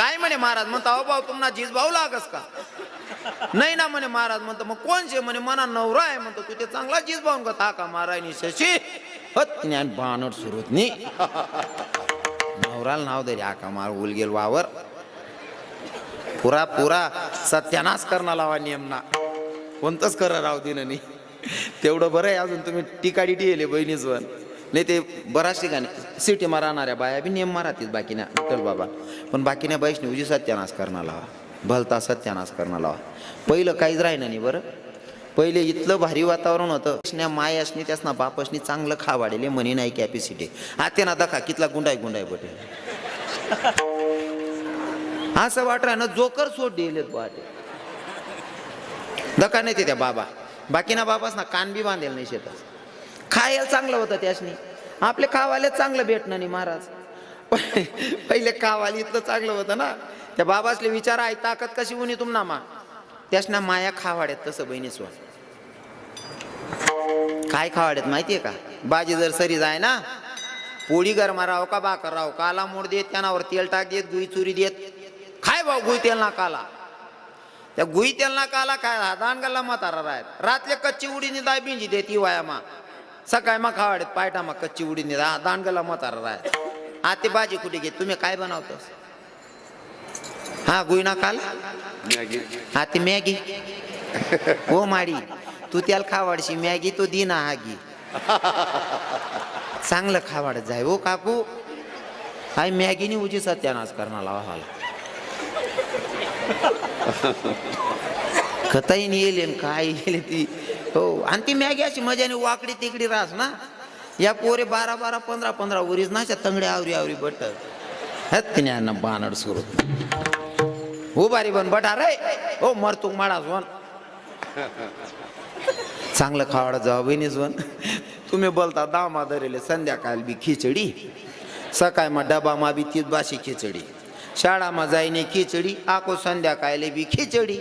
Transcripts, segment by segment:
काय म्हणे महाराज? म्हणतो अहो भाऊ तुम्हाला जीज भाऊ लागस का? नाही ना म्हणे महाराज. म्हणतो मग कोणचे? म्हणे मना नवरा आहे. म्हणतो तू ते चांगला जीज भाऊ का? ताका मारायनी शशी हत ज्ञान बाणट सुरत नी नवराला नाव दे आका मार उल गेल वावर पुरा पुरा सत्यानाश करणं लावा नियमना कोणतंच करा राव दिन नाही. तेवढं बरं आहे अजून तुम्ही टिकाडी टिले बहिणीच वन नाही ते बऱ्याच ठिकाणी सिटी मा राहणाऱ्या बाया बी नियम मारातीत बाकीना विठ्ठल बाबा पण बाकीने वैष्णवजी सत्यानाश करणं लावा भलता सत्यानाश करणं लावा. पहिलं काहीच राहिलं नाही बरं. पहिले इथलं भारी वातावरण होतं. माय असणी त्यासना बाप असणी चांगलं खा वाढेले म्हणे नाही कॅपॅसिटी आते ना दखा कितला गुंडाय गुंडाय बटे असं वाट ना जोकर सोड दिलेत वाटे दका नाही ते त्या बाबा बाकीना बाबास ना कान बी बांधेल नाही शेतात. खायला चांगलं होतं त्यासनी आपले खावाले चांगलं भेटणं नाही महाराज. पहिले खावाले इथलं चांगलं होतं ना. त्या बाबासले विचार आहे ताकद कशी उनी तुमना मा त्यासना माया खावाड्यात तसं बहिणी स्व काय खावाड्यात माहितीये का? बाजी जर सरी जाय ना पोळी गरमा राव का बाकर राव काला मोड देत त्यानावर तेल टाक देत गुई चुरी देत काय भाऊ गुई तेल ना काला त्या गुई तेल ना काला काय दान गल्ला म्हातारा राहत रातले कच्ची उडीनी दाय बिंजी देती वाया मा सकाळ मा खावाड्यात पायटा मा कच्ची उडीनी दान गल्ला म्हातारा राहत आते बाजी कुठे घेत तुम्ही काय बनवतोस? हा गुई ना काला हा ते मॅगी हो माडी तू त्याला खावाडशी मॅगी तो दिना हागी चांगलं खावाडत जाय हो काकू. हाय मॅगीने उजी सत्यानाश करणार लावा खताही येईल काय येईल ती हो. आणि ती मॅगी अशी मजाने वाकडी तिकडी राहस ना. या पोरे 12-12 15-15 उरीच ना तंगड्या आवरी आवरी बट हत्याना बानड सुरू हो बारी बन बटा रे हो मरतुक माडास वन चांगलं खावाडा जावा बहिणीच वन. तुम्ही बोलता दामा धरेले संध्याकाळ बी खिचडी सकाळ मा डबा मा बी तीच बाशी खिचडी शाळा मा जाईने खिचडी आको संध्याकाळले बी खिचडी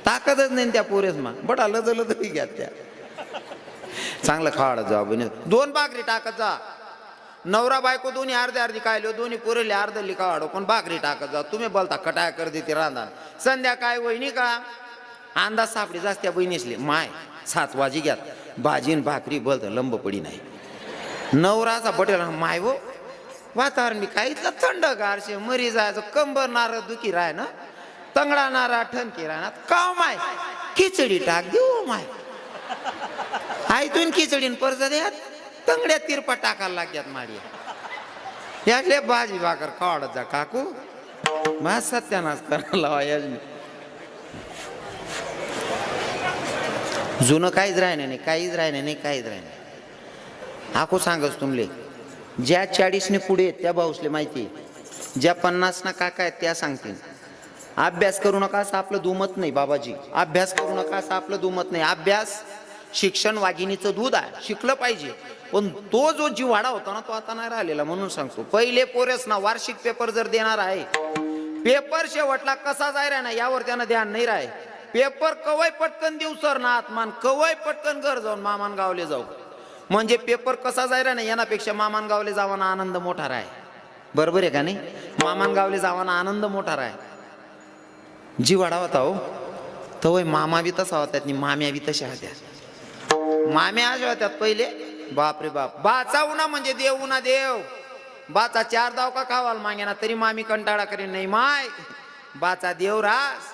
ताकदच नाही त्या पोरेस मा बटा लजल तरी घ्या त्या चांगलं खावाडा जावा बहिणी. 2 भाकरी टाकत जा नवरा बायको दोन्ही अर्धे अर्धी खायलो दोन्ही पुरेले अर्धली खावाडो पण भाकरी टाकत जा. तुम्ही बोलता कटाया कर देते रांधा संध्याकाळ वहिनी का अंदाज सापडी जास्त त्या बहिणीसले माय 7 वाजी घ्यात भाजीन भाकरी बोलत लंब पडी नाही. नवराचा बटेल माय हो वातावरण मी काय इथलं थंड गारशे मरी जायचं कंबर नार दुखी राय ना तंगडा नारा ठणकी राहणार का माय खिचडी टाक देऊ माय आयतून खिचडीन परत द्यात तंगड्या तिरपा टाकायला लागतात माडी यातले भाजी भाकर खावाडत जा काकू मा सत्यानाश करायला लावा याजने. जुनं काहीच राहिलं नाही काहीच राहिलं नाही काहीच राहिलं नाही. आखो सांगच तुमले ज्या 40ने पुढे त्या भाऊसले माहिती ज्या 50 ना काका आहेत त्या सांगतील. अभ्यास करू नका असं आपलं दुमत नाही बाबाजी. अभ्यास करू नका असं आपलं दुमत नाही. अभ्यास शिक्षण वाघिणीचं दूध आहे शिकलं पाहिजे पण तो जो जिव्हाडा होता ना तो आता नाही राहिलेला. म्हणून सांगतो पहिले पोरेस ना वार्षिक पेपर जर देणार आहे पेपर शेवटला कसा जाय ना यावर त्यानं ध्यान नाही राहे. पेपर कवय पटकन देऊ सर ना आत्मान कवय पटकन घर जाऊन मामान गावले जाऊ म्हणजे पेपर कसा जाय ना यानापेक्षा मामान गावले जावाना आनंद मोठा राहे. बरोबर आहे का नाही? मामान गावले जावाना आनंद मोठा राहे. जिव्हाडा होता हो तवय मामा बी तसा होता माम्या बी तशा होत्या. माम्या अशा होत्यात पहिले बाप रे बाप बाचा उन्हा म्हणजे देव उन्हा देव बाचा 4 दाव का खावाल मागेना तरी मामी कंटाळा करीन नाही माय बाचा देव रास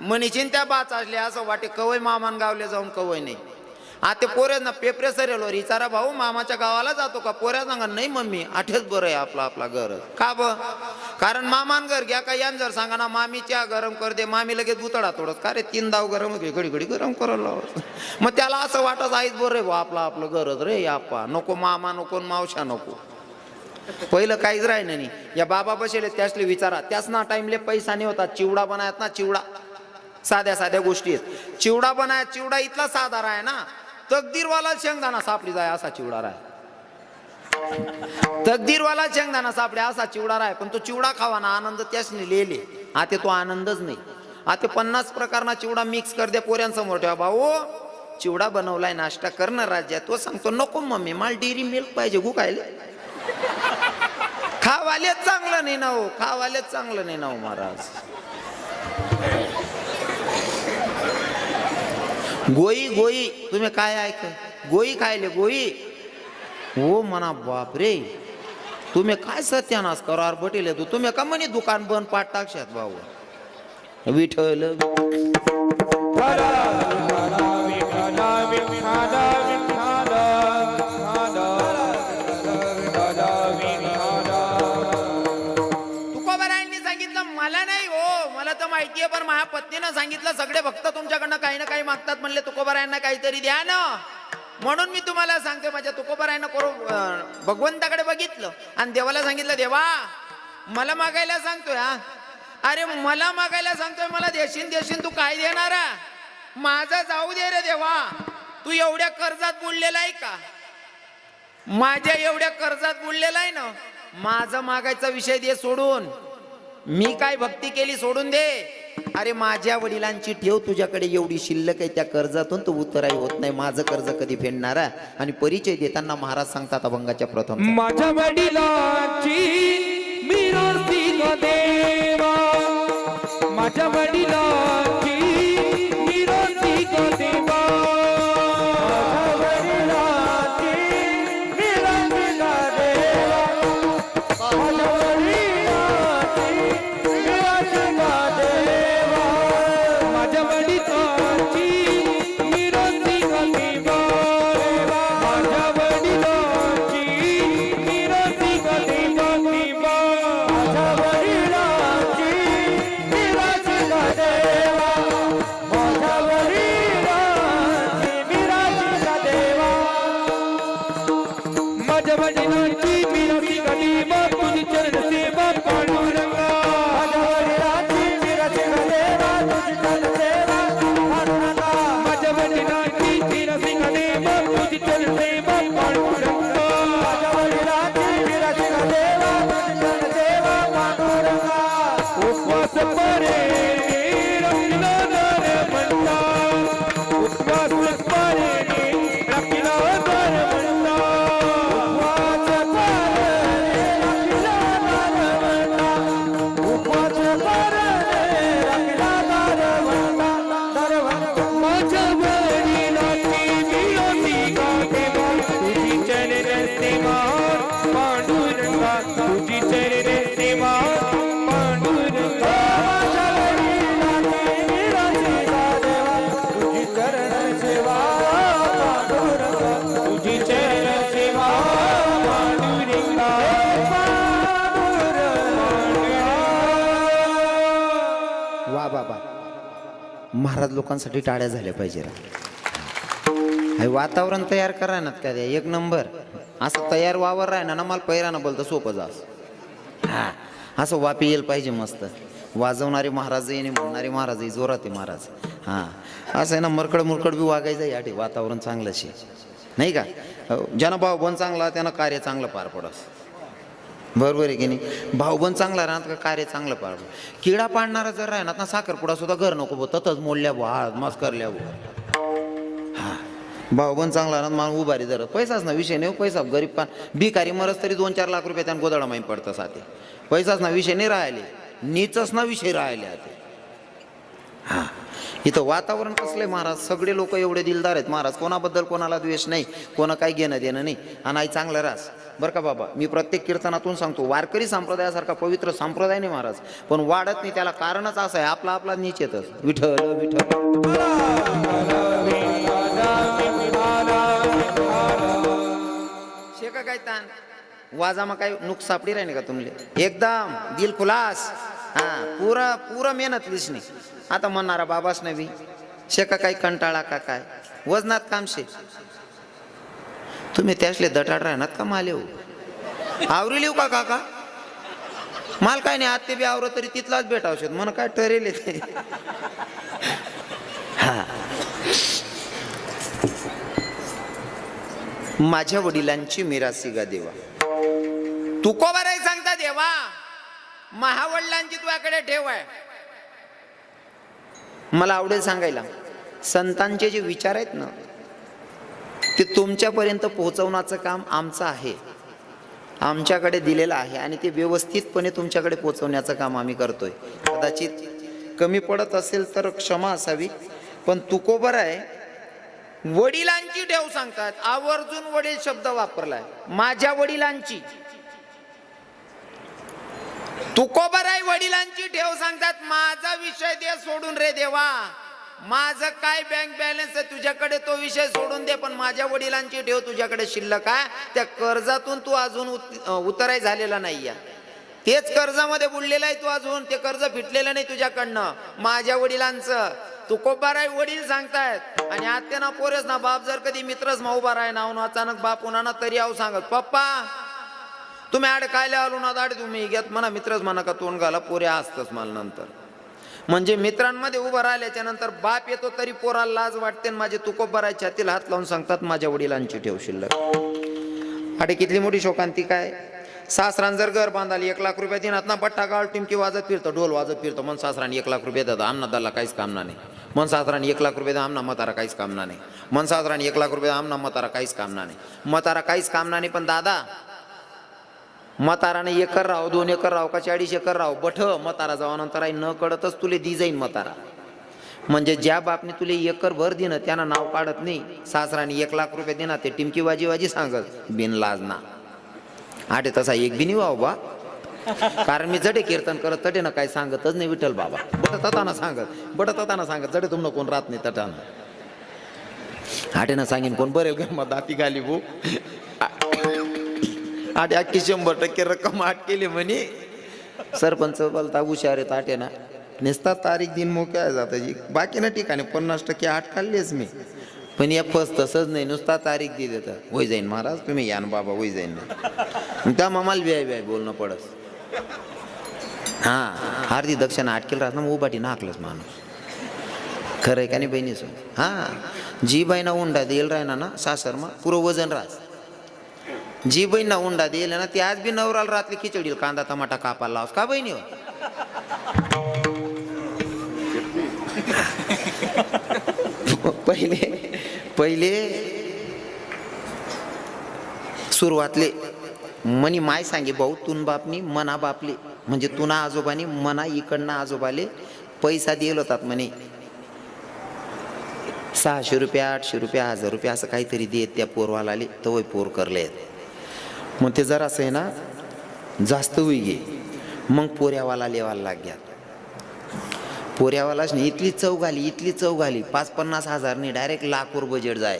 मनीचीन त्या बाचा असले असं वाटे कवय मामान गावले जाऊन कवय नाही. आता पोऱ्या ना पेपरे सरेलो विचारा भाऊ मामाच्या गावाला जातो का? पोऱ्या सांगा नाही मम्मी आठच बरं आहे आपला आपला घर का ब कारण मामान घर घ्या का यान जर सांगा ना मामी चहा गरम कर दे मामी लगेच बुतडा तोडत का रे 3 दाव गरम घे घडी घडी गरम करायला लावत. मग त्याला असं वाटत आईच बरं आहे आपला आपलं घरच रे आपा नको मामा नको मावशा नको. पहिलं काहीच राहिलं नाही. या बाबा बसेले त्यासले विचारा त्याच ना टाइमले पैसा नाही होता. चिवडा बनायत ना चिवडा साध्या साध्या गोष्टी आहेत. चिवडा बनायत चिवडा इथला साधा आहे ना तकदीरवाला शेंगदाणा सापडी जाय असा चिवडा राय. तकदीरवाला शेंगदाणा सापडे असा चिवडा राय पण तो चिवडा खावाना आनंद त्यासने लिहिले. आता तो आनंदच नाही. आता 50 प्रकारना चिवडा मिक्स कर दे पोऱ्यांसमोर ठेवा भाऊ चिवडा बनवलाय नाश्ता करणं राज्यात तो सांगतो नको मम्मी मला डेअरी मिल्क पाहिजे गु खायला खावालेच चांगलं नाही ना हो, खावालेच चांगलं नाही ना हो महाराज. गोई गोई तुम्ही काय ऐक, गोई खायले गोई हो म्हणा. बाप रे, तुम्ही काय सत्यानाश करार बटील तू, तुम्ही का म्हणे दुकान बंद पाठ टाकशात भाऊ. विठ्ठल तुकोबारायांनी सांगितलं मला नाही हो, मला तर माहितीये, पण माझ्या पत्नीनं सांगितलं सगळे भक्त तुमच्याकडनं काही ना काही मागतात म्हणले, तुकोबारायांना काहीतरी द्या ना. म्हणून मी तुम्हाला सांगते, माझ्या तुकोबारायांना भगवंताकडे बघितलं आणि देवाला सांगितलं, देवा मला मागायला सांगतोय. हा अरे मला मागायला सांगतोय, मला देशील देशील, तू काय देणार? माझं जाऊ दे रे देवा, तू एवढ्या कर्जात बुडलेला आहे का? माझ्या एवढ्या कर्जात बुडलेला आहे ना, माझं मागायचा विषय दे सोडून, मी काय भक्ती केली सोडून दे. अरे माझ्या वडिलांची ठेव तुझ्याकडे एवढी शिल्लक आहे, त्या कर्जातून तू उतराई होत नाही, माझं कर्ज कधी फेडणारा? आणि परिचय देताना महाराज सांगतात अभंगाच्या प्रथम, माझ्या वडिलांची मिरासी ग देवा, माझ्या वडिलांची मिरासी ग देवा, महाराज लोकांसाठी टाळ्या झाल्या पाहिजे. वातावरण तयार करा ना का एक नंबर, असं तयार वावर राह ना मला पैरानं बोलतं सोपं जास. हा असं वापी येईल पाहिजे मस्त, वाजवणारे महाराज आणि म्हणणारे महाराज जोरात आहे महाराज. हा असं आहे ना, मरकड मुरकड बी वागायचं याठे, वातावरण चांगलं शे नाही का. ज्यानं भावबंद चांगला त्यानं कार्य चांगलं पार पडस, बरोबर आहे की नाही. भाऊबंद चांगला राहणार का कार्य चांगलं पार पड. किडा पाडणारा जर राहणार ना, साखरपुडा सुद्धा घर नको बो, ततच मोडल्या भाळ मस्त करल्या. हा भाऊबंद चांगला राहणार, मान उभारी जर पैसाच ना विषय नाही, पैसा गरीब पान भिकारी मरस तरी 2-4 लाख रुपये त्यानं गोदाडा माहीत पडतं साथे. पैसाच ना विषय नाही राहिले, नीचच ना विषय राहिले आता. हा इथं वातावरण कसलंय महाराज, सगळे लोक एवढे दिलदार आहेत महाराज, कोणाबद्दल कोणाला द्वेष नाही, कोणा काही घेणं देणं नाही. आणि आई चांगलं रास बरं का बाबा. मी प्रत्येक कीर्तनातून सांगतो, वारकरी संप्रदायासारखा पवित्र संप्रदाय नाही महाराज, पण वाढत नाही. त्याला कारणच असं आहे, आपला आपला नीच येतच. विठ्ठल विठ्ठल शेका काय ताण वाजामा काय नुक सापडी राहील का तुमले, एकदम दिल खुलास. हा पुरा मेहनत लिसणी. आता म्हणणारा बाबाच नवी शेका काही कंटाळा का काय, वजनात काम शे. तुम्ही त्यासले दटाड राहणार का माल येऊ आवरी लिहू का काका, माल काय नाही आत्ते बी आवरत तरी तिथलाच भेटावशेत मन काय ठरेल ते. हा माझ्या वडिलांची मिरासी गा देवा, तुकोबाराय सांगता देवा महावडिलांची तुझ्याकडे ठेव आहे. मला आवडेल सांगायला, संतांचे जे विचार आहेत ना ते तुमच्यापर्यंत पोहोचवण्याचं काम आमचं आहे. आमच्याकडे दिलेलं आहे आणि ते व्यवस्थितपणे तुमच्याकडे पोहोचवण्याचं काम आम्ही करतोय. कदाचित कमी पडत असेल तर क्षमा असावी, पण तुकोबर आहे. वडिलांची ठेव सांगतात, आवर्जून वडील शब्द वापरलाय. माझ्या वडिलांची तुकोबर आहे, वडिलांची ठेव सांगतात. माझा विषय दे सोडून रे देवा, माझं काय बँक बॅलन्स आहे तुझ्याकडे तो विषय सोडून दे, पण माझ्या वडिलांची ठेव तुझ्याकडे शिल्लक आहे. त्या कर्जातून तू अजून उतराय झालेला नाहीये, तेच कर्जामध्ये बुडलेला आहे तू अजून, ते कर्ज फिटलेलं नाही तुझ्याकडनं. माझ्या वडिलांचं तुकोबार आहे, वडील सांगतायत. आणि आत्या ना पोरेस ना बाप जर कधी मित्रच उभा राय ना अचानक बाप उन्हा तरी आव सांगत, पप्पा तुम्ही आड कायला आलो ना दाड तुम्ही घेत म्हणा, मित्रच म्हणा का तोंड घाला, पोरे असतच मला नंतर. म्हणजे मित्रांमध्ये उभं राहिल्याच्या नंतर बाप येतो तरी पोराला लाज वाटते. माझे तुकोबार आहे, छातीला हात लावून सांगतात माझ्या वडिलांची ठेव शिल्लक. अरे कितली मोठी शोकांतिका आहे. सासरान जर घर बांधाली 1 लाख रुपये दिनात ना बट्टा गाळ टिमकी वाजत फिरतो, ढोल वाजत फिरतो. मन सासराने 1 लाख रुपये देतात, आमना दाला काहीच कामना नाही. मन सासराने 1 लाख रुपये आमना म्हातारा काहीच कामना नाही. मन सासराने 1 लाख रुपये आमना म्हातारा काहीच कामना नाही. म्हातारा काहीच कामना नाही. पण दादा म्हाताराने 1 एकर राहो 2 एकर राहो का 40 एकर राहो, बठ म्हातारा जावा नंतर आई न कळतच तुले दी जाईन म्हातारा. म्हणजे ज्या बापने तुले 1 एकर भर दिनं त्यानं नाव काढत नाही. सासराने 1 लाख रुपये दिना ते टिमकी वाजी सांगत बिन लाज ना. आठे तसा एक बी नाही वाव बा, कारण मी जडे कीर्तन करत तटे ना काय सांगतच नाही विठ्ठल बाबा. बट तताना सांगत जडे तुमनं कोण राहत नाही तटानं. आठे ना सांगेन कोण बरेल का मग दाती घाली भू. आठे अख्खी 100% रक्कम आठ केली म्हणे. सरपंच बोलता हुशार आहेत आठे ना, निसता तारीख दिन मोक्या जाताची. बाकी ना ठिकाणी 50% आठ खाल्लीच मी, पण या फस तसंच नाही, नुसता तारीख दे देतात. होई जाईन महाराज तुम्ही या ना बाबा, होई जाईन ना. त्या मामाला व्याय बोलणं पडस. हां अर्धी दक्षिणा आटकेल राहत ना, मग उभाटी नाकलंच माणूस. खरं आहे का नाही बहिणीच. हां जी बाईना उंडा देईल राहिना ना सासर मग पुरं वजन राहत. जी बहीण उंडा देईल ना ती आज बी नवराला रात्री खिचडील कांदा टमाटा कापायला लावस का बहिणी. पहिले सुरुवातले मनी माय सांगे भाऊ तुन बापनी मना बापले, म्हणजे तुना आजोबानी मना इकडनं आजोबाले पैसा दिल होतात म्हणे. 600 रुपये 800 रुपये 1000 रुपये असं काहीतरी देत त्या पोरवालाले, तवय पोर करले. मग ते जरा असं आहे ना जास्त होई गे, मग पोऱ्यावाला लेवायला लाग्यात. पोऱ्यावालाच नाही इथली चव घाली 50-50 हजारनी डायरेक्ट लाखवर बजेट जाय.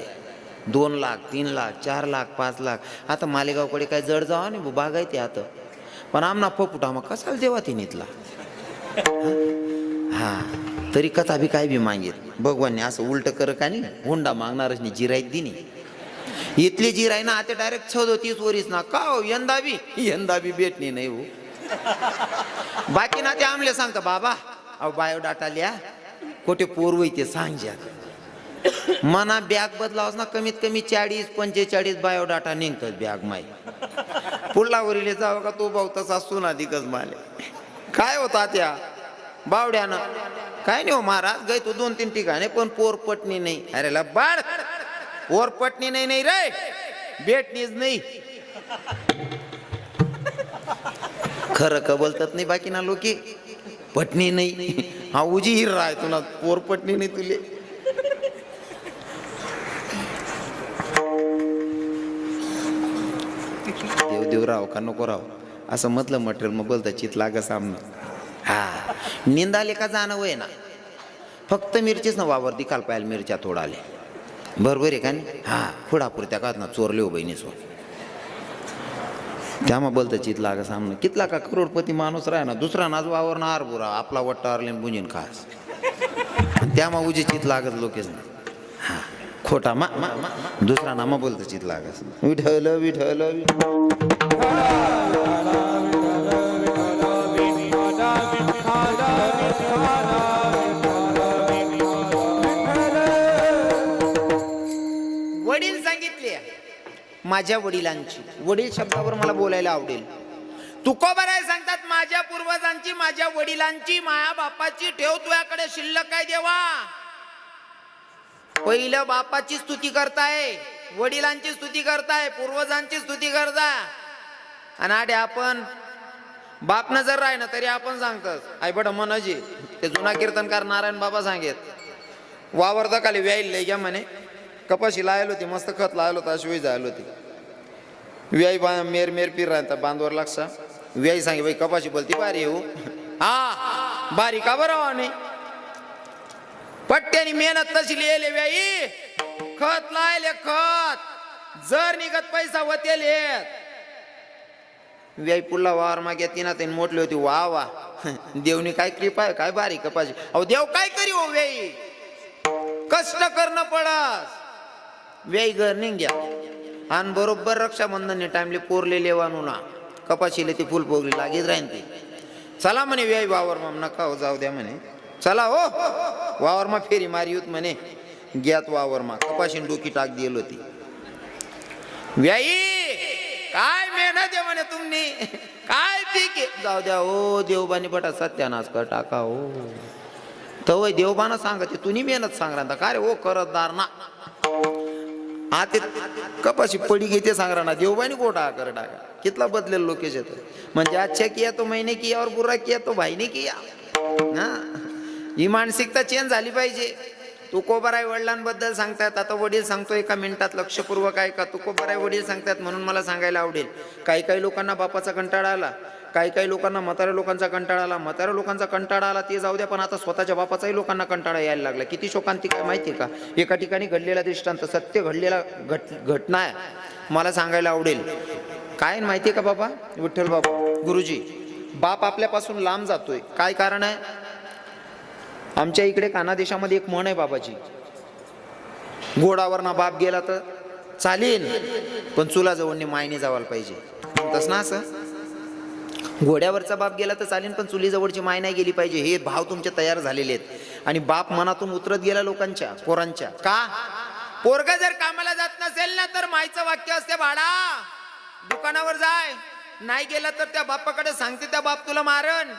2 लाख 3 लाख 4 लाख 5 लाख. आता मालेगावकडे काय जड जावा नाही बागायते आता, पण आमना फपुटा मग कसाल देवा ती इथला. हा तरी कथा बी काय बी मागेल भगवानने असं उलट कर का नाही, हुंडा मागणारच नाही. जिराईत दिनी इथली जिराई ना आता डायरेक्ट 34 वरीस ना का हो, यंदा बी भेटणी नाही हो. बाकी ना ते आमले सांगता बाबा अहो बायोडाटा लिहा कोठे पोर ते सांग ज्या मना बॅग बदलावस ना कमीत कमी 40-45 बायोडाटा निघतात बॅग माई. पुढलावरील जावं का तो भाऊ तसा सुना दिकच माले. काय होता त्या बावड्यानं काय नाही हो महाराज गय तू 2-3 ठिकाणी पण पोर पटणी नाही. अरे ला बाळ पोर पटणी नाही रे, भेटणीच नाही. खरं का बोलतात नाही बाकी ना लोके, पटणी नाही. हा उजी हिर आहे तुला पोर पटणी नाही तुले. देव राव का नको राव असं म्हटलं मटेरियल मग बोलता चित लाग सामने. हा निंदाले का जाणं वय ना, फक्त मिरचीच ना वावर दिकाल पाहिजे मिरच्या थोडा आले बरोबर आहे का नाही. हा फुडापुरत्या का ना चोरले हो बहिणी चोर त्यामुळे बोलतं चित लाग सामने. कितला का करोडपती माणूस राह ना दुसरा नाच वावर ना बुरा आपला वट्टा आरलेन बुंजीन खास त्यामुळे उजी चित लागत लोकेच ना. हा खोटा मा दुसरा नामा बोलतं चित लागस. विठल विठल वडील सांगितले माझ्या वडिलांची. वडील शब्दावर मला बोलायला आवडेल. तुकोबाराय सांगतात माझ्या पूर्वजांची माझ्या वडिलांची माया बापाची ठेव तुझ्याकडे शिल्लक काय देवा. पहिलं बापाची स्तुती करताय, वडिलांची स्तुती करताय, पूर्वजांची स्तुती करता. आणि आडे आपण बापनं जर राहिलं तरी आपण सांगतात आई बड मनजी ते जुना कीर्तनकार नारायण बाबा सांगेत वावर दखाली व्याईल लय घ्या म्हणे कपाशी लायल होती मस्त खत लायल होता अशी जायला होती व्याई मेर मेर पीर राहता बांधवर लागसा व्याई सांगे बाई कपाशी बोलती बारी येऊ हा बारी का बरं नाही पट्ट्यानी मेहनत तशी लिहिले व्याई खत लायले खत जर निघत पैसा वतेल व्याई पुल्ला वावर मागे तिना ते मोठली होती वा वा देवनी काय कृपा आहे काय बारी कपाशी अहो देव काय करी हो व्याई कष्ट करणं पडस व्याई घर निघ्या आणि बरोबर रक्षाबंधन टाइमले पोरले लेवानू ना कपाशीले ती फुल पोगली लागीच राहीन ती चला म्हणे व्याई वावर मग नका हो जाऊ द्या म्हणे चला हो वावर मा फेरी मारी होत म्हणे ग्यात वावर मा कपाशी डोकी टाक दिल होती व्याई काय मेहनत आहे म्हणे तुम्ही काय पीक आहे जाऊ द्या हो देवबानी बटा सत्यानाश कर टाका हो तवय देवबाना सांगते तुम्ही मेहनत सांग काय रे हो करतदार ना आते कपाशी पडी घेते सांग ना देवबानी गोटा कर टाका कितला बदलेल लोकेश येतो म्हणजे अच्छा किया तो मैंने किया और बुरा किया तो भाईने किया हा ही मानसिकता चेंज झाली पाहिजे तुकोबाराय वडिलांबद्दल सांगतात आता वडील सांगतो एका मिनिटात लक्षपूर्वक ऐका तुकोबाराय वडील सांगतात म्हणून मला सांगायला आवडेल काही काही लोकांना बापाचा कंटाळा आला काही काही लोकांना म्हाताऱ्या लोकांचा कंटाळा आला म्हाताऱ्या लोकांचा कंटाळा आला ते जाऊ द्या पण आता स्वतःच्या बापाचाही लोकांना कंटाळा यायला लागला किती शोकांतिक आहे माहिती आहे का एका ठिकाणी घडलेला दृष्टांत सत्य घडलेला घटना आहे मला सांगायला आवडेल काय माहिती आहे का बाबा विठ्ठल बाबा गुरुजी बाप आपल्यापासून लांब जातोय काय कारण आहे आमच्या इकडे कानादेशामध्ये एक म्हण आहे बाबाची घोडावर ना बाप गेला तर चालेल पण चुलाजवळने मायने जावायला पाहिजे तस ना असं घोड्यावरचा बाप गेला तर चालेल पण चुलीजवळची माय नाही गेली पाहिजे हे भाव तुमचे तयार झालेले आहेत आणि बाप मनातून उतरत गेला लोकांच्या पोरांच्या का पोरगा जर कामाला जात नसेल ना तर मायचं वाक्य असते भाडा दुकानावर जाय नाही गेला तर त्या बापाकडे सांगते त्या बाप तुला मारण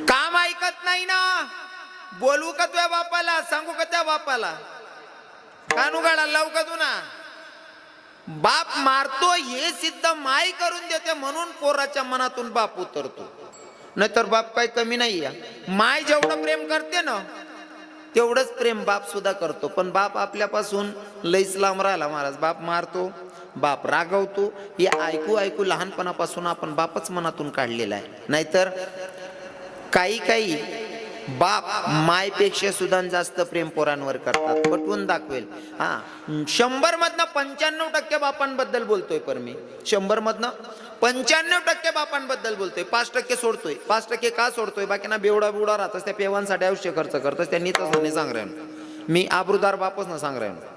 काम ऐकत नाही ना बोलू का तुझ्या बापाला सांगू का त्या बापाला कान उघाडा लावू का तू ना बाप मारतो हे सिद्ध माई करून देते म्हणून पोराच्या मनातून बाप उतरतो नाहीतर बाप काही कमी नाही माय जेवढं प्रेम करते ना तेवढंच प्रेम बाप सुद्धा करतो पण बाप आपल्यापासून लईच लांब राहिला महाराज बाप मारतो बाप रागवतो हे ऐकू ऐकू लहानपणापासून आपण बापच मनातून काढलेला आहे नाहीतर काही काही बाप मायपेक्षा सुद्धा जास्त प्रेम पोरांवर करतात पटवून दाखवेल हा 100 मधनं 95% बापांबद्दल बोलतोय पर मी 100 मधनं 95% बापांबद्दल बोलतोय 5% सोडतोय 5% का सोडतोय बाकीना बेवडा बिवडा राहतस त्या पेवांसाठी आयुष्य खर्च करतस त्यांनी तसं नाही सांग राहिलो मी आबरूदार बापच ना सांग राहिलो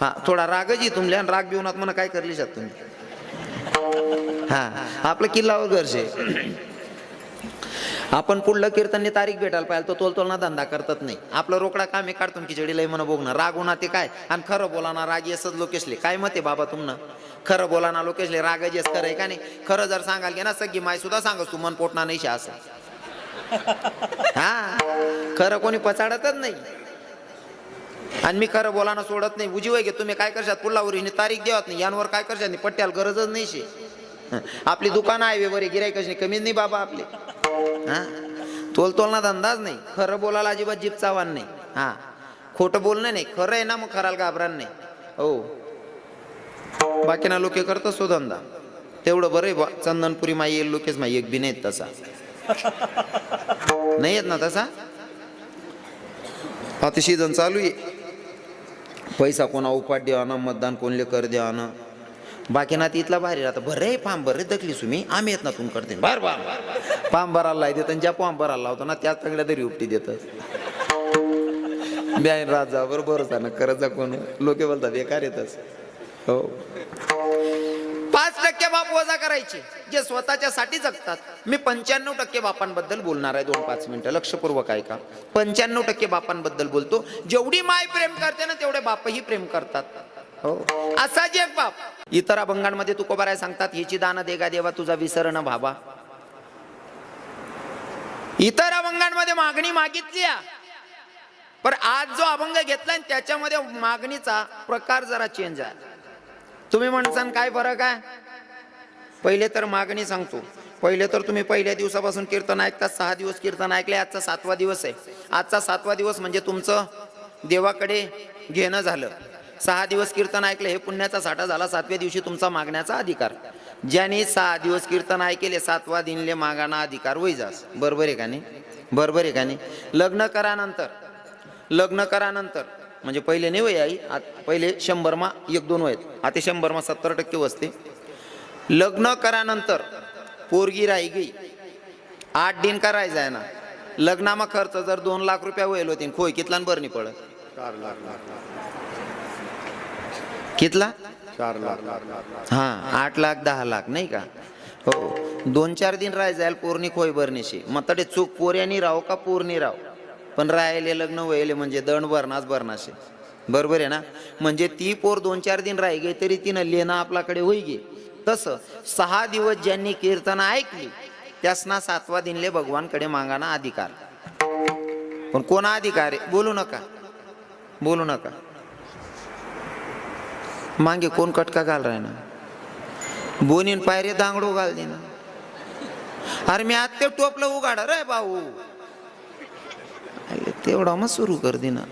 हा थोडा रागच तुमल्या राग बिवनात म्हणा काय करली शकत तुम्ही हा आपलं किल्लावर गरजे आपण पुढलं कीर्तनने तारीख भेटायला पाहिजे तो तोलतोलना धंदा करतात नाही आपलं रोकडा कामे काढतो खिचडी लय म्हणा बघणं राग होणार ते काय आणि खरं बोलाना राग येसच लोकेशले काय मत आहे बाबा तुमनं खरं बोलाना लोकेशले राग येस खरं का नाही खरं जर सांगाल की ना सगळी माय सुद्धा सांगस तू मन पोटना नाही शा असं हा खरं कोणी पचाडतच नाही आणि मी खरं बोलाना सोडत नाही उजीवय घे तुम्ही काय करशात पुढलावर तारीख देवत नाही यांवर काय करशात नाही पट्ट्याला गरजच नाही शे आपली दुकानं आहे वेवरे गिरायकच नाही कमीच नाही बाबा आपले हा तोलतोलना धंदाच नाही खरं बोलायला अजिबात जीभ चावान नाही हा खोटं बोलणं नाही खरं आहे ना मग खराला घाबरान नाही हो बाकीना लोके करत असतो धंदा तेवढं बरं आहे चंदनपुरी माई येईल लोकेच माई एक बी नाहीत तसा नाही येत ना तसा आता सीझन चालू आहे पैसा कोणा उपाट द्यावाना मतदान कोणले कर द्यावाना बाकी ना तिथला भारी राहतं बरं आहे फॉर्म बरं दखली तुम्ही आम्ही येत ना तुम करते बार बार फॉर्म भरायला देत ज्या फॉर्म भरायला लावतो ना त्याच सगळ्या तरी उपटी देत ब्यान राजा बरोबर ना करत जा कोण लोके बोलतात बेकार येतच हो 5% बाप वजा करायचे जे स्वतःच्या साठी जगतात मी 95% बापांबद्दल बोलणार आहे 2-5 मिनिटं लक्षपूर्वक ऐका 95% बापांबद्दल बोलतो जेवढी माय प्रेम करते ना तेवढे बापही प्रेम करतात हो असा जे एक बाप इतर अभंगांमध्ये तुकोबाराय सांगतात हिची दान देगा देवा तुझा विसर न भावा इतर अभंगांमध्ये मागणी मागितली पण आज जो अभंग घेतलाय त्याच्यामध्ये मागणीचा प्रकार जरा चेंज आहे तुम्ही म्हणसान काय फरक आहे? पहिले तर मागणी सांगतो. पहिले तर तुम्ही पहिल्या दिवसापासून कीर्तन ऐकता, 6 दिवस कीर्तन ऐकले, आजचा 7वा दिवस आहे. आजचा 7वा दिवस म्हणजे तुमचं देवाकडे घेणं झालं. 6 दिवस कीर्तन ऐकले, हे पुण्याचा साठा झाला. 7व्या दिवशी तुमचा मागण्याचा अधिकार. ज्याने 6 दिवस कीर्तन ऐकले, 7वा दिनले मागाना अधिकार होई जास. बरोबर आहे का नाही? बरोबर आहे का नाही? लग्न करानंतर म्हणजे पहिले नाही वय आई, पहिले 100 मा 1-2 वय, आता 100 मा 70% वसते. लग्न करानंतर पोरगी राही गई, 8 दिन करायचं आहे ना. लग्नामा खर्च जर 2 लाख रुपया वयल होती, खोय कितला बरं पडत? 4 लाख. कितला? 4 लाख. हा, 8 लाख 10 लाख नाही का? हो, 2-4 दिन राह जाईल पोरणी खोय बरणीशी. मग तडे चूक पोऱ्यानी राव का पोरणी राव, पण राहिले लग्न व्हायले म्हणजे दंड भरणाशे. बरोबर आहे ना? म्हणजे ती पोर 2-4 दिन राही गे तरी तिनं लेणं आपल्याकडे होई गे. तसं 6 दिवस ज्यांनी कीर्तन ऐकली त्यासना 7वा दिनले भगवानकडे मागाना अधिकार. पण कोणा अधिकार आहे? बोलू नका. मागे कोण कटका घाल राय ना, बोनीन पायरे दांगडो घाल दे ना. अरे मी आज ते टोपलं उघाड रे भाऊ, तेवढा मग सुरू कर दे ना.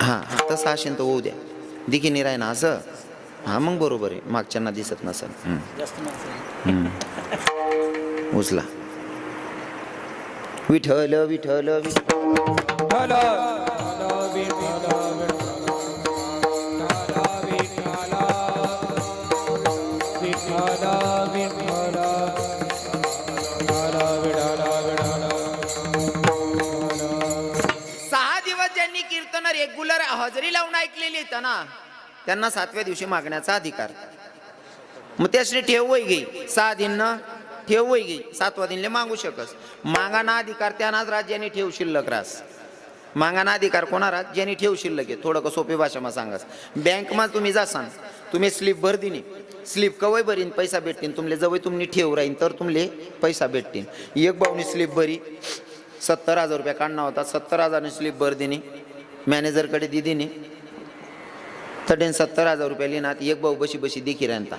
हा, तसं असेल तर होऊ द्या. दिखी राय ना असं. हा, मग बरोबर आहे. मागच्यांना दिसत नसेल. उचला. विठ्ठल विठ्ठल विठ्ठल. रेग्युलर हजेरी लावून ऐकलेली आहेत ना, त्यांना 7व्या दिवशी मागण्याचा अधिकार. मग त्यासने ठेव होई गई. 6 दिन ठेव होई गई, 7वा दिनले मागू शकस. मागाना अधिकार त्यानाच राज्याने ठेव शिल्लक रास. मागाना अधिकार कोणा राज? ज्यांनी ठेव शिल्लक आहे. थोडं का सोपी भाषाમાં सांगास. बँकमा तुम्ही जासान, तुम्ही स्लिप भर दिनी, स्लिप कवय भरीन पैसा भेटतीन तुमले. जवळ तुम्ही ठेव राहीन तर तुमले पैसा भेटतीन. एक भाऊनी स्लिप भरी 70,000 रुपया काढणं होता, 70,000 स्लिप भर दिनी, मॅनेजरकडे दिदीने तडेन 70,000 रुपया लिहिणार. एक भाऊ बशी देखी राहता.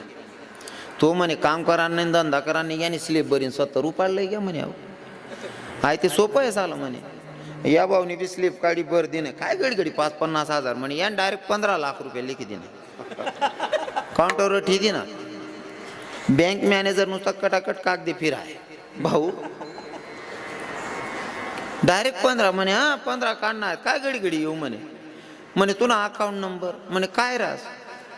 तो म्हणे काम करा नाही धंदा करा नाही, याने स्लिप भरीन 70 उपाडलंय घ्या म्हणे. आहे ते सोपं आहे झालं म्हणे. या भाऊनी बी स्लिप काढी भर देणे. काय गडगडी 5-50 हजार म्हणे. याने डायरेक्ट 15 लाख रुपये लिखी देणे. काउंटरवर ठेदी ना. बँक मॅनेजर नुसता कटाकट कागदी फिराय. भाऊ डायरेक्ट 15 म्हणे. हा 15 काढणार. काय गडगडी येऊ म्हणे तुला अकाउंट नंबर म्हणे. काय रास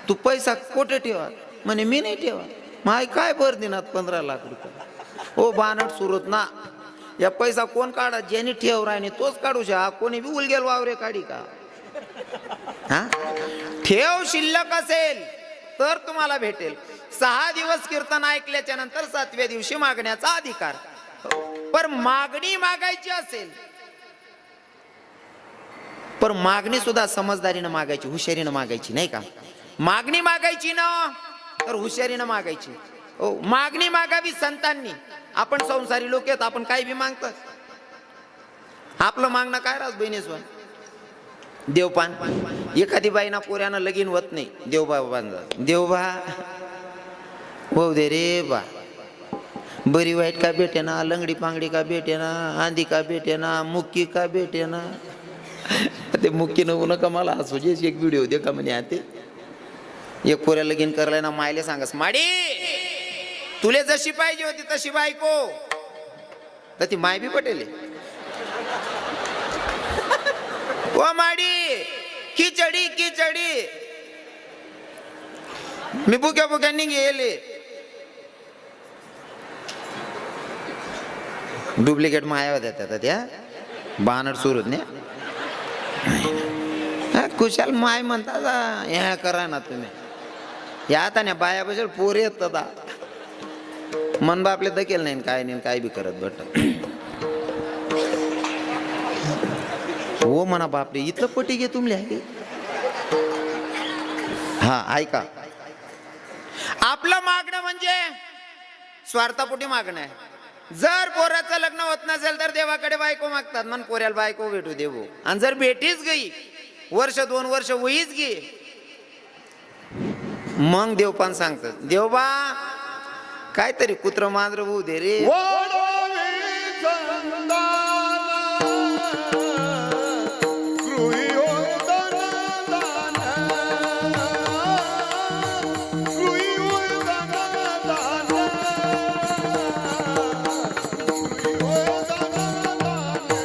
तू पैसा कोठे ठेवा म्हणे. मी नाही ठेवा. माय काय भर देणार 15 लाख रुपये. ओ बानट सुरत ना. या पैसा कोण काढा? ज्यांनी ठेव राहिने तोच काढू शा. कोणी बी उलगेल वावरे काढी का? हा, ठेव शिल्लक असेल तर तुम्हाला भेटेल. 6 दिवस कीर्तन ऐकल्याच्या नंतर 7व्या दिवशी मागण्याचा अधिकार. पर मागणी मागायची असेल, पर मागणी सुद्धा समजदारीनं मागायची, हुशारीनं मागायची नाही का? मागणी मागायची ना तर हुशारीनं मागायची. हो, मागणी मागावी संतांनी. आपण संसारी लोक आहेत, आपण काही बी मागतात. आपलं मागणं काय राहत बहिणीसोन? देवपान. एखादी बाईना पोऱ्यानं लगीन होत नाही, देवबा बांधा. देवबा हो दे रे बा. बरी वाईट का भेटे ना, लंगडी पांगडी का भेटे ना, आंधी का भेटे ना, मुक्की का भेटे ना. ते मुक्की नवू नका मला हसू. एक व्हिडिओ दे का म्हणे. ते एक पोऱ्या लगीन करलाय ना, मायले सांगस माडी तुले जशी पाहिजे होती तशी बायको. तर ती माय बी पटेल. ओ माडी खिचडी खिचडी. मी बुक्या गेले. डुप्लिकेट माया होत्या त्या बानट सुरत ने. कुशाल माय म्हणता ह्या करा ना तुम्ही. या आता ना बाया बसेल पोरे येत मन बापले दकेल नाही काय बी करत बट. हो म्हणा बापरे इथलं पटी घे तुमले. हा ऐका, आपलं मागणं म्हणजे स्वार्थापोटी मागणं आहे. जर पोराचं लग्न होत नसेल तर देवाकडे बायको मागतात, मन पोऱ्याला बायको भेटू देऊ. आणि जर भेटीच गई, वर्ष 2 वर्ष वहीच गे, मग देव पण सांगतात देवबा काहीतरी कुत्र मांजर होऊ दे रे.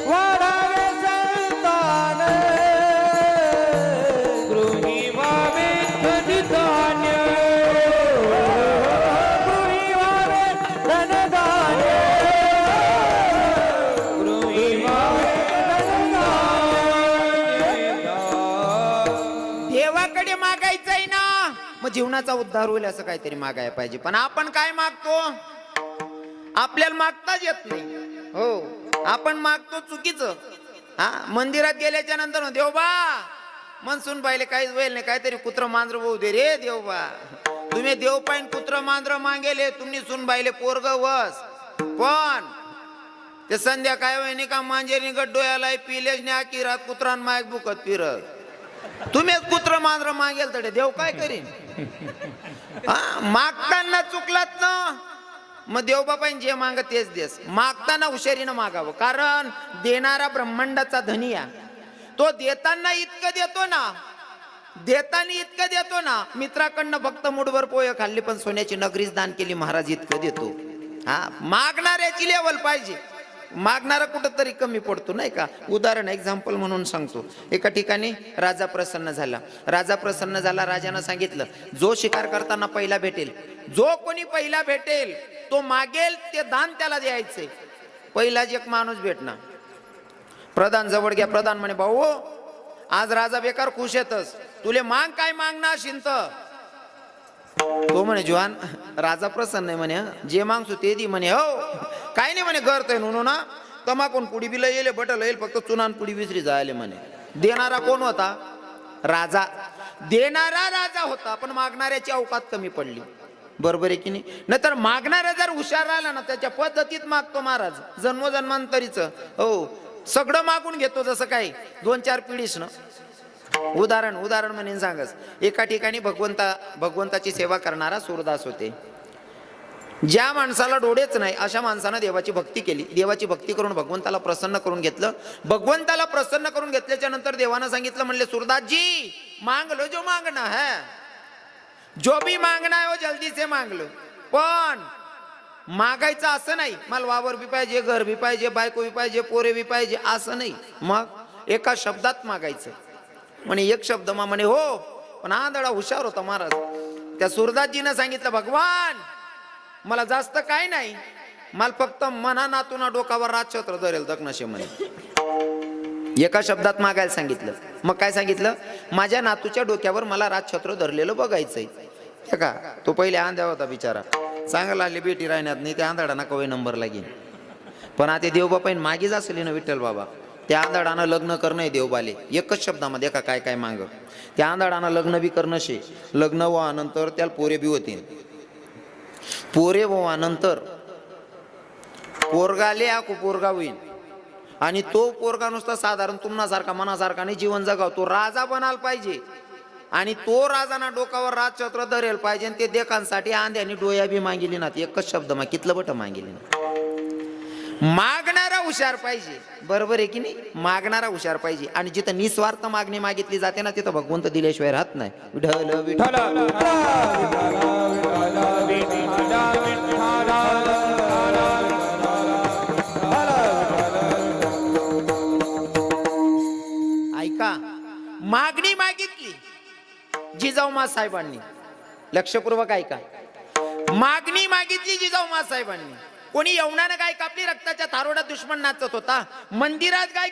वाढावे संतान गृही व्हावे धनधान्य गृही व्हावे धनधान्य गृही व्हावे धनधान्य. देवाकडे मागायचंय ना मग जीवनाचा उद्धार होईल असं काहीतरी मागायला पाहिजे. पण आपण काय मागतो आपल्याला मागताच येत नाही. हो आपण मागतो चुकीचं. हा मंदिरात गेल्याच्या नंतर देवबा मनसून पाहिले काहीच वेळ नाही काहीतरी कुत्र मांजर होऊ दे रे देवबा. तुम्ही देव पाहिन कुत्र मांजर मागेले तुम्ही सुन पाहिले पोरग वस पण ते संध्याकाळी वहिनी का मांजेरी गड्डोयाला पिलेच नाही आखी रात कुत्रान मायक बुकत फिरत तुम्हीच कुत्र मांजर मागेल तर देव काय करीन. मागताना चुकलात ना मग देवबापाईन जे माग तेच देस. मागताना हुशारीनं मागावं कारण देणारा ब्रह्मांडाचा धनी आहे. तो देताना इतकं देतो ना मित्राकडनं फक्त मुठभर पोहे खाल्ली पण सोन्याची नगरीच दान केली महाराज इतकं देतो. हा मागणाऱ्याची लेवल पाहिजे. मागणारा कुठंतरी कमी पडतो नाही का. उदाहरण एक्झाम्पल म्हणून सांगतो. एका ठिकाणी राजा प्रसन्न झाला. राजानं सांगितलं जो शिकार करताना पहिला भेटेल जो कोणी पहिला भेटेल तो मागेल ते दान त्याला द्यायचंय. पहिलाच एक माणूस भेटणार. प्रधान जवळ घ्या. प्रधान म्हणे भाऊ आज राजा बेकार खुश येतस तुले माग काय मागणार शिंत. तो म्हणे जुवान राजा प्रसन्न आहे म्हणे जे मागसू ते दी म्हणे. हो काय नाही म्हणे करतोय म्हणून ना तमाकून पुडी बिला येले बटल येईल फक्त चुनान पुडी विसरी जायले म्हणे. देणारा कोण होता राजा. देणारा राजा होता पण मागणाऱ्याची अवकात कमी पडली. बरोबर आहे की नाही. नाहीतर मागणारा जर हुशार राहिला ना त्याच्या पद्धतीत मागतो महाराज जन्मोजन्मांतरीच. हो सगळं मागून घेतो जसं काही 2-4 पिढीस ना. उदाहरण म्हणून सांगस. एका ठिकाणी भगवंताची सेवा करणारा सूरदास होते. ज्या माणसाला डोळेच नाही अशा माणसानं देवाची भक्ती केली. देवाची भक्ती करून भगवंताला प्रसन्न करून घेतलं. भगवंताला प्रसन्न करून घेतल्याच्या नंतर देवानं सांगितलं म्हणले सूरदासजी मांग लो जो मांगना है जो भी मांगना है वो जल्दी से मांग लो. पण मागायचं असं नाही मला वावर बी पाहिजे घर बी पाहिजे बायको बी पाहिजे पोरे बी पाहिजे असं नाही. मग एका शब्दात मागायचं. म्हणे एक शब्द म्हणे हो पण आंधळा हुशार होता महाराज. त्या सूरदासजीनं सांगितलं भगवान मला जास्त काय नाही मला फक्त मना नातूना डोकावर राजछत्र धरेल दक्नशे म्हणे. एका शब्दात मागायला सांगितलं. मग काय सांगितलं माझ्या नातूच्या डोक्यावर मला राजछत्र धरलेलं बघायचंय. का तो पहिले आंध्या होता बिचारा चांगला आली बेटी राहण्यात नाही त्या आंधळाना कवय नंबर लागेल. पण आता देवबापाईन मागीच असली ना विठ्ठल बाबा त्या आंधळानं लग्न करणं देवबाले एकच शब्दामध्ये का काय काय माग. त्या आंधळानं लग्न बी करणं शे. लग्न व्हानंतर त्याला पोरे बी होतील. पोरे व्हानंतर पोरगाले आकू पोरगा होईल आणि तो पोरगा नुसता साधारण तुम्हासारखा मनासारखा नाही जीवन जगाव तो राजा बनायला पाहिजे. आणि तो राजाना डोकावर राजछत्र धरेल पाहिजे. ते देखांसाठी आंध्यानी डोया बी मागिली ना. एकच शब्द मग कितलं बट मागिली ना. मागणारा हुशार पाहिजे. बरोबर आहे की नाही. मागणारा हुशार पाहिजे. आणि जिथं निस्वार्थ मागणी मागितली जाते ना तिथं भगवंत दिल्याशिवाय राहत नाही. विठ्ठल विठ्ठल ऐका मागणी मागितली जिजाऊ साहेबांनी लक्षपूर्वक ऐका. मागणी मागितली जिजाऊ साहेबांनी. कोणी यवनानं गाय कापली रक्ताच्या थारोडात दुश्मन नाचत होता. मंदिरात गाय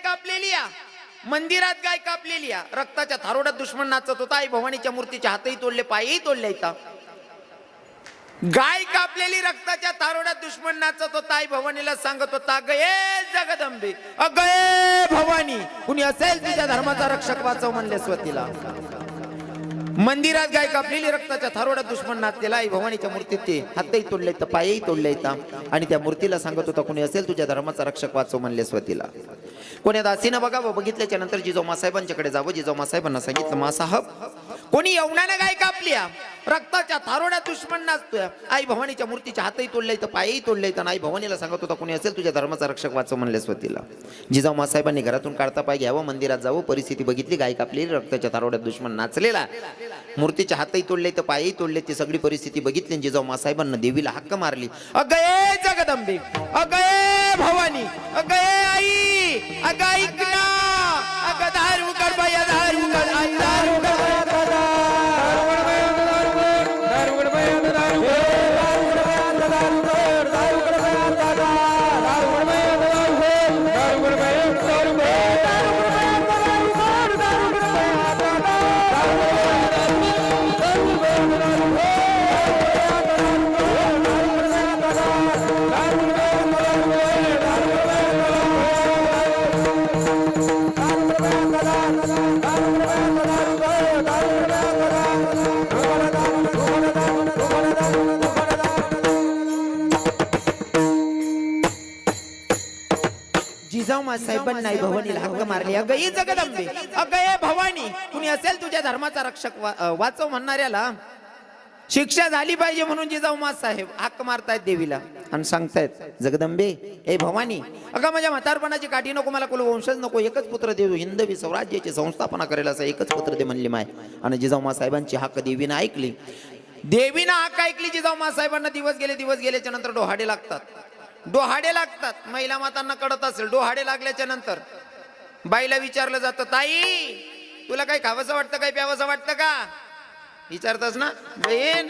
कापलेली रक्ताच्या थारोडात दुश्मन नाचत होता. आई भवानीच्या मूर्तीचे हातही तोडले पायही तोडले. गाय कापलेली रक्ताच्या थारोडात दुश्मन नाचत होता. आई भवानीला सांगत होता गये जगदंबे अगये भवानी कुणी असेल तुझ्या धर्माचा रक्षक वाचव म्हणले स्वतीला. मंदिरात गाय कापलेली रक्ताच्या थारोडात दुश्मन नाचलेला. आई भवानीच्या मूर्तीत ते हातही तोडले तर पायही तोडले आणि त्या मूर्तीला सांगत होता कुणी असेल तुझ्या धर्माचा रक्षक वाचव म्हणले स्वतीला. कोणी दासीनं बघावं, बघितल्याच्या नंतर जिजाऊ मासाहेबांच्याकडे जावं. जिजाऊ मासाहेबांना सांगितलं, मासाहेब कोणी यवनानं गाय कापल्या, रक्ताच्या थारोड्या दुश्मन नाचतोय, आई भवानीच्या मूर्तीच्या हातही तोडले तर पायही तोडले तर आई भवानीला सांगत होता कोणी असेल तुझ्या धर्माचा रक्षक वाचव म्हणले स्वतीला. जिजाऊ मासाहेबांनी घरातून काढता पाय घ्यावं, मंदिरात जावं, परिस्थिती बघितली, गाय कापलेली, रक्ताच्या थारोड्यात दुश्मन नाचलेला, मूर्तीच्या हातही तोडले तर पायही तोडले, ती सगळी परिस्थिती बघितली. जिजाऊ मासाहेबांना देवीला हक्क मारली, अगये जगदंबे, अगये भवानी, अगये आई, अगं ऐक ना, अगं दारू कर बाया, दारू कर आई, दारू कर जिजाऊ मासाहेबांना आई भवानीला हक्क मारली, अगं ही जगदंबे, अगं हे भवानी, कुणी असेल तुझ्या धर्माचा रक्षक वाचव म्हणणाऱ्याला शिक्षा झाली पाहिजे म्हणून जिजाऊ मासाहेब हक्क मारतायत देवीला आणि सांगतायत, जगदंबे ए भवानी, अगं माझ्या म्हातारपणाची काठी नको, मला कुल वंशज नको, एकच पुत्र देऊ, हिंदवी स्वराज्याची संस्थापना करेल असं एकच पुत्र दे म्हणली माय. आणि जिजाऊ मासाहेबांची हक्क देवीनं ऐकली. देवीनं हक्क ऐकली. जिजाऊ मासाहेबांना दिवस गेल्याच्या नंतर डोहाडे लागतात. डोहाडे लागतात. महिला मातांना कळत असेल, डोहाडे लागल्याच्या नंतर बाईला विचारलं जातं, ताई तुला काही खावंसं वाटतं, काही प्यावंसं वाटतं का, विचारतस ना बहीण,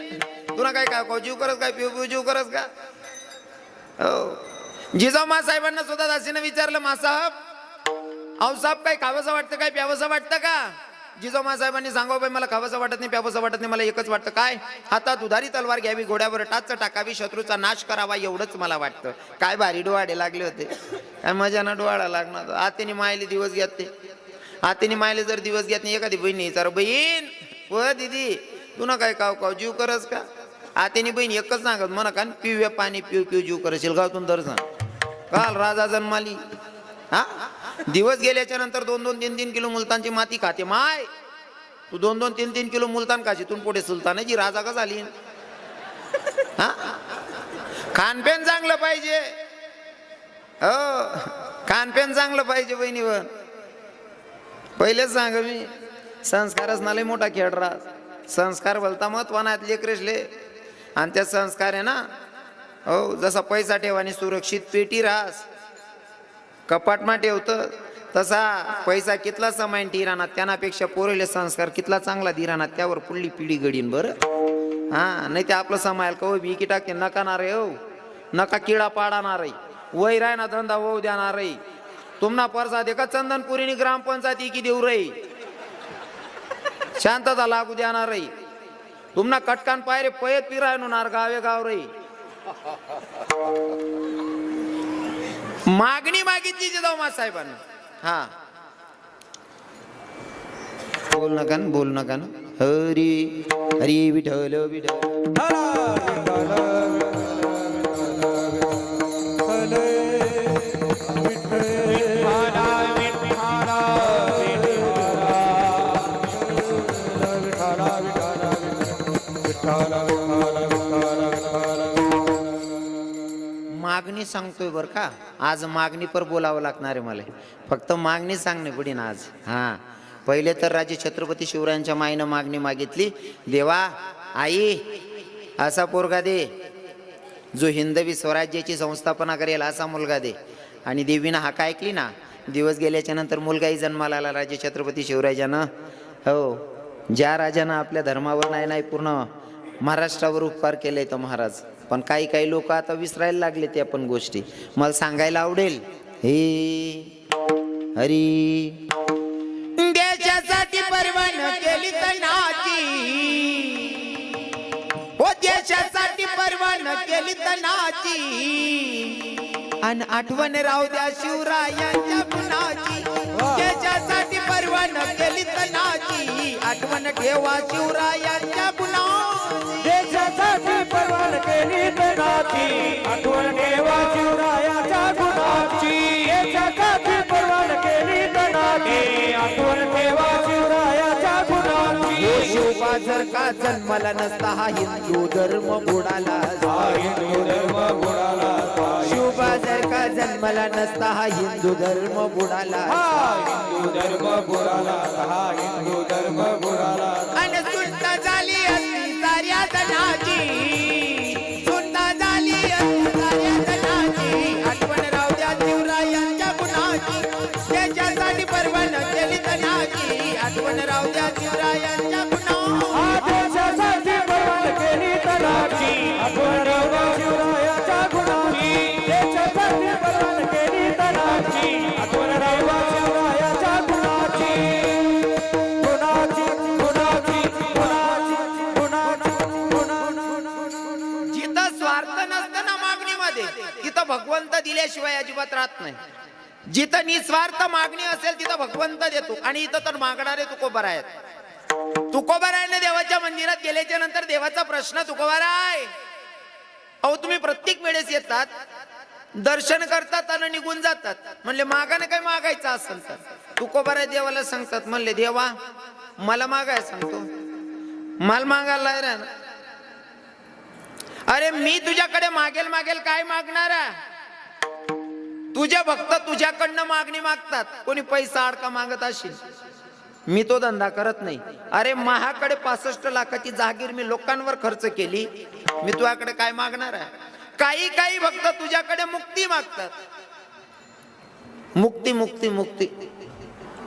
तुला काय काय जीव करस काय, पिऊ जीव करस का. हो, जिजाऊ मासाहेबांना सुद्धा दासीनं विचारलं, मासाहेब आऊसाहेब काही खावंसं वाटतं, काही प्यावंसं वाटतं का. जिजाऊ मासाहेबांनी सांगावं, बाई मला खावंसं वाटत नाही, प्यावंसं वाटत नाही, मला एकच वाटतं, काय, हातात उधारी तलवार घ्यावी, घोड्यावर टाच टाकावी, शत्रूचा नाश करावा, एवढंच मला वाटतं. काय भारी डोहाडे लागले होते, काय मजाना डोहाळा लागणार. आतेने मायले दिवस घेते, आतेने मायले जर दिवस घेत नाही, एखादी बहीण विचार, बहीण व दिदी तुला काय काव जीव करस का. आतेनी बहीण एकच सांगत म्हणा का, पिऊया पाणी, पिऊ जीव करशील गावातून दर्शन. काल राजा जन्माली, हा दिवस गेल्याच्या नंतर 2-2, 3-3 किलो मुलतानची माती खाते माय. तू 2-2, 3-3 किलो मुलतान खाशी, तू पुढे सुलतानाची राजा का झाली. हा खानपेन चांगलं पाहिजे, हो खानपेन चांगलं पाहिजे बहिणीवर. पहिलेच सांग मी, संस्कारच नाले मोठा खेळ राहत. संस्कार बोलता महत्वाना आहेत लेकरेशले, आणि त्या संस्कार आहे ना, हो जसा पैसा ठेवानी सुरक्षित पेटी राहस, कपाटमा ठेवतं तसा पैसा कितला समायन ठिराणात, त्यापेक्षा पोरेले संस्कार कितला चांगला दिराणात, त्यावर पुढली पिढी घडीन बरं. हा नाही ते आपलं समायल कव बिकी टाकते, नका ना रे, हो नका किडा पाडणार रे, वय राय ना धंदा होऊ देणार रे. तुम्हाला परसा दे का चंदनपुरीनी ग्रामपंचायती की देऊ रे, शांतता लागू देणार रे. तुम्हाला कटकान पायरे पयत पिरायनुनार गावे गाव रे. मागणी मागितली जिजाऊ मासाहेबांना. हा बोल नका ना, बोल नका ना. हरी हरी विठ्ठल विठ्ठल मागणी सांगतोय बर का. आज मागणी पर बोलावं लागणार आहे मला, फक्त मागणी सांगणे पडीन आज. हा पहिले तर राजे छत्रपती शिवरायांच्या माईनं मागणी मागितली, देवा आई असा पोरगा दे जो हिंदवी स्वराज्याची संस्थापना करेल, असा मुलगा दे. आणि देवीनं हाक ऐकली ना. दिवस गेल्याच्या नंतर मुलगाही जन्माला आला राजे छत्रपती शिवराजानं. हो ज्या राजानं आपल्या धर्मावर नाही पूर्ण महाराष्ट्रावर उपकार केले तर महाराज, पण काही काही लोक आता विसरायला लागले त्या पण गोष्टी. मला सांगायला आवडेल, हे हरी देशासाठी परवान केली तनाची, हो देशासाठी परवान केली तनाची, आणि आठवण राहू द्या शिवरायांच्या गुणाची. देशासाठी परवान केली तनाची, आठवण ठेवा शिवरायांच्या गुणाची. देशासाठी परवान केली तनाची, आठवण ठेवा शिवरायाच्या गुणाची. देशासाठी परवान केली का जन्मला नसता हा हिंदू धर्म बुडाला शिवबा जर का जन्मला नसता हा हिंदू धर्म बुडाला आणि सुनता झाली असती साऱ्या जणाची सुनता झाली असती साऱ्या जणाची आठवण राहू द्या शिवरायांच्या गुणाची त्याच्यासाठी परवान केली तनाची आठवण राहू द्या शिवरायांच्या देशासाठी परवान केली तनाची आठवण राहू द्या शिवरायाच्या गुणाची देशासाठी परवान केली तनाची आठवण राहू द्या शिवरायाच्या गुणाची जिथं स्वार्थ नसतं ना मागणीमध्ये तिथं भगवंत दिल्याशिवाय अजिबात राहत नाही जिथं निस्वार्थ मागणी असेल तिथं भगवंत देतो आणि इथं तर मागणारे तुकोबार आहेत तुकोबारायने देवाच्या मंदिरात गेल्याच्या नंतर देवाचा प्रश्न तुकोबाराय अहो तुम्ही प्रत्येक वेळेस येतात दर्शन करतात आणि निघून जातात म्हणले मागाने काय मागायचं असेल तर तुकोबाराय देवाला सांगतात म्हणले देवा मला मागाय सांगतो माल मागायला रे अरे मी तुझ्याकडे मागेल मागेल काय मागणार तुझ्या भक्त तुझ्याकडनं मागणी मागतात कोणी पैसा अडका मागत असेल मी तो धंदा करत नाही अरे माझ्याकडे 65 लाखाची जागीर मी लोकांवर खर्च केली मी तुझ्याकडे काय मागणार आहे काही काही भक्त तुझ्याकडे मुक्ती मागतात मुक्ती मुक्ती मुक्ती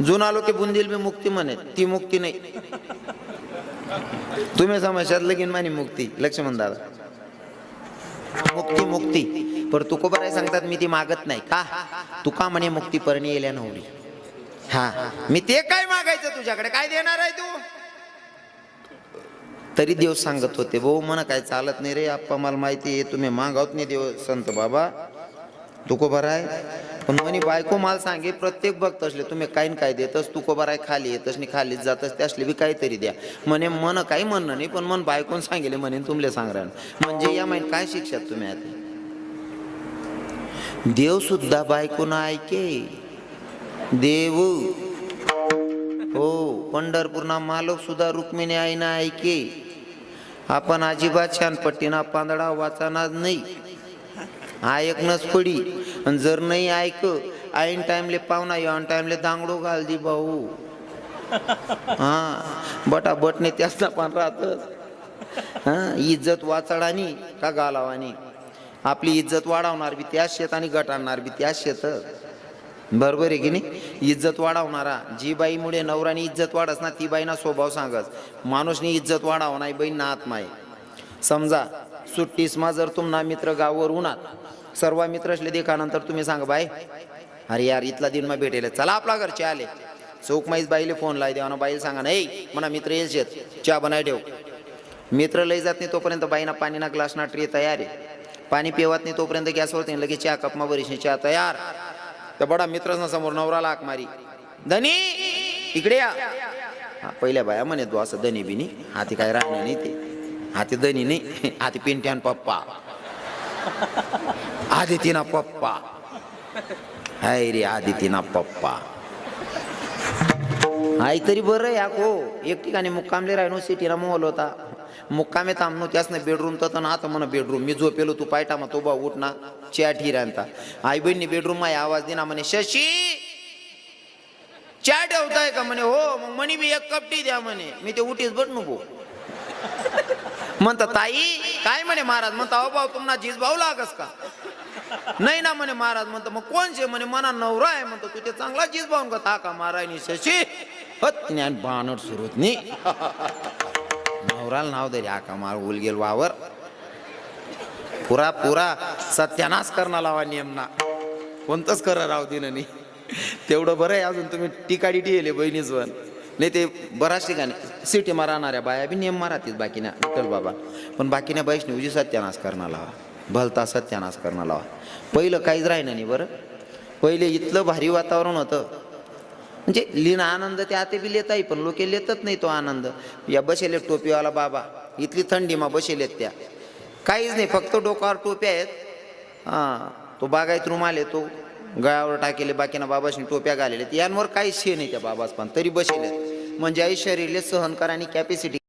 जुना लोक बुंदील मी मुक्ती म्हणे ती मुक्ती नाही तुम्ही समजशात लगीन मानी मुक्ती लक्ष्मण दादा मुक्ती मुक्ती पर तुकोबाराय सांगतात मी ती मागत नाही का तुका म्हणे मुक्ती परणी येल्या नवरी हा मी ते काय मागायचं तुझ्याकडे काय देणार आहे तू तरी देव सांगत होते भाऊ म्हणा काय चालत नाही रे आप्पा मला माहिती आहे तुम्ही मागावत नाही देव संत बाबा तुकोबाराय पण म्हणे बायको मला सांगे प्रत्येक भक्त असले तुम्ही काही काय देतस तुकोबाराय खाली येतस आणि खालीच जातस त्यासले बी काहीतरी द्या म्हणे मन काही म्हणणं नाही पण मन बायकोन सांगेले म्हणे तुमले सांगणार म्हणजे या माहिती काय शिक्षा तुम्ही आता देव सुद्धा बायकोन ऐके देव हो पंढरपूरना मालक सुद्धा रुक्मिणी आईना ऐके आपण अजिबात छानपट्टीना पांदडा वाचणार नाही ऐकणच पडी आणि जर नाही ऐक ऐन टाइमले पाहुणा ऑन टाइमले दांगडो घाल दी भाऊ हा बटा बटने त्यासना पण राहत हा इज्जत वाचडानी का गालावानी आपली इज्जत वाढवणार बी त्याच शेत आणि गटाणार बी त्याच शेत बरोबर आहे की नाही इज्जत वाढवणारा जी बाईमुळे नवरानी इज्जत वाढस ना ती बाईना स्वभाव सांगस माणूसनी इज्जत वाढावं नाही बाई ना आत्मा आहे समजा सुट्टीसमा जर तुम्हाला मित्र गावावर उन्हात सर्व मित्र असले देखानंतर तुम्ही सांगा बाय अरे यार इथला दिन मग भेटेल चला आपला घरचे आले चौकमाईस बाईले फोन लाय देवा बाईला सांगा नाही म्हणा मित्र येईल शेत चहा बनाय ठेव मित्र लई जात नाही तोपर्यंत बाईना पाणीना ग्लासना ट्रे तयार आहे पाणी पिवत नाही तोपर्यंत गॅसवर लगेच चहा कपमा बरीशी चहा तयार तर बडा मित्रांना समोर नवराला हाक मारी धनी इकडे या पहिल्या बाया म्हणे तू असं धनी बिनी हाती काय राहणे नाही ते हाती धनी नाही हाती पिंट्यान पप्पा आदितीना पप्पा हाय रे आदितीना पप्पा आई तरी बरं या को एक ठिकाणी मुक्कामले राहिनो सिटीला मोहल होता मुक्कामे थांबनो त्यास ना बेडरूम तर ना आता म्हणा बेडरूम मी झोपेलो तू पायटा मग तो बा उठ ना चहा ठिरांता आई बहिणी बेडरूम मा आवाज दिना म्हणे शशी चहा ठेवताय का म्हणे हो मग म्हणे बी एक कप टी द्या म्हणे मी ते उठीच बट नको म्हणता ताई काय म्हणे महाराज म्हणता अहो भाऊ तुम्हाला जीज भाऊ लागस का नाही ना म्हणे महाराज म्हणतो मग कोण शे म्हणे मना नवरा आहे म्हणतो तू ते चांगला जीज भाऊन का ताका मारायनी शशी हत ज्ञान बाणट सुरूत नी नवराला नाव दे आका मार उल गेल वावर पुरा पुरा सत्यानाश करणार लावा नियमना कोणतंच कर राव दिन नाही तेवढं बरं आहे अजून तुम्ही टिकाडी टिले बहिणीच वन नाही ते बऱ्याच ठिकाणी सिटीमा राहणाऱ्या बाया बी नियम मारातीच बाकीना विठ्ठल बाबा पण बाकीना वैष्णवजी सत्यानाश करणार लावा भलता सत्यानाश करणार लावा पहिलं काहीच राहिलं नाही बरं पहिले इथलं भारी वातावरण होतं म्हणजे लीन आनंद ते आता बी लेताही पण लोक लेतच नाही तो आनंद या बसेले टोपीवाला बाबा इथली थंडीमा बसेलेत त्या काहीच नाही फक्त डोक्यावर टोप्या आहेत हां तो बागायत रुमाल आहे तो गळ्यावर टाकेले बाकीना बाबाशी टोप्या घालेल्या यांवर काहीच शे नाही त्या बाबास पण तरी बसेलेत म्हणजे आई शरीरले सहन करायची कॅपॅसिटी